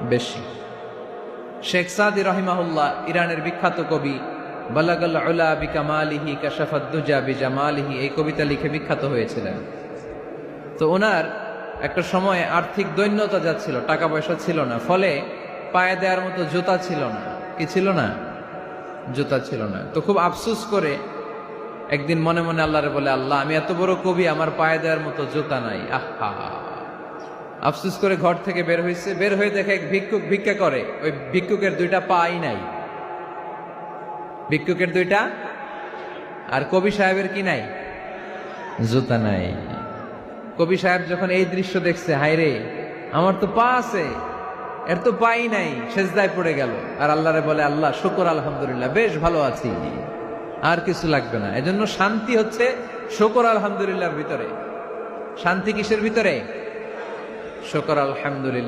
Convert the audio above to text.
বেশি। শেখ সাদি রহিমাহুল্লাহ, ইরানের বিখ্যাত কবি, বালাগাল উলা বিকামালিহি কাশাফাদ দুজা বিজামালিহি, এই কবিতা লিখে বিখ্যাত হয়েছিলেন। তো ওনার একটা সময় আর্থিক দৈন্যতা যাচ্ছিল, টাকা পয়সা ছিল না, ফলে পায়ে দেওয়ার মতো জুতা ছিল না। কি ছিল না? জুতা ছিল না। তো খুব আফসোস করে একদিন মনে মনে আল্লাহরে বলে, আল্লাহ, আমি এত বড় কবি, আমার পায়ে দেওয়ার মতো জুতা নাই। আহা! আফসোস করে ঘর থেকে বের হয়েছে। বের হয়ে দেখে এক ভিক্ষুক ভিক্ষা করে। ওই ভিক্ষুকের দুইটা পাই নাই। ভিক্ষুকের দুইটা, আর কবি সাহেবের কি নাই? জুতা নাই। কবি সাহেব যখন এই দৃশ্য দেখছে, হায় রে, আমার তো পা আছে, এর তো পাই নাই, সেজদায় পড়ে গেল। আর আল্লাহরে বলে, আল্লাহ শুকর, আলহামদুলিল্লাহ, বেশ ভালো আছি, আর কিছু লাগবে না। এজন্য শান্তি হচ্ছে শুকর আলহামদুলিল্লাহর ভিতরে। শান্তি কিসের ভিতরে? শুকর আলহামদুলিল্লাহ।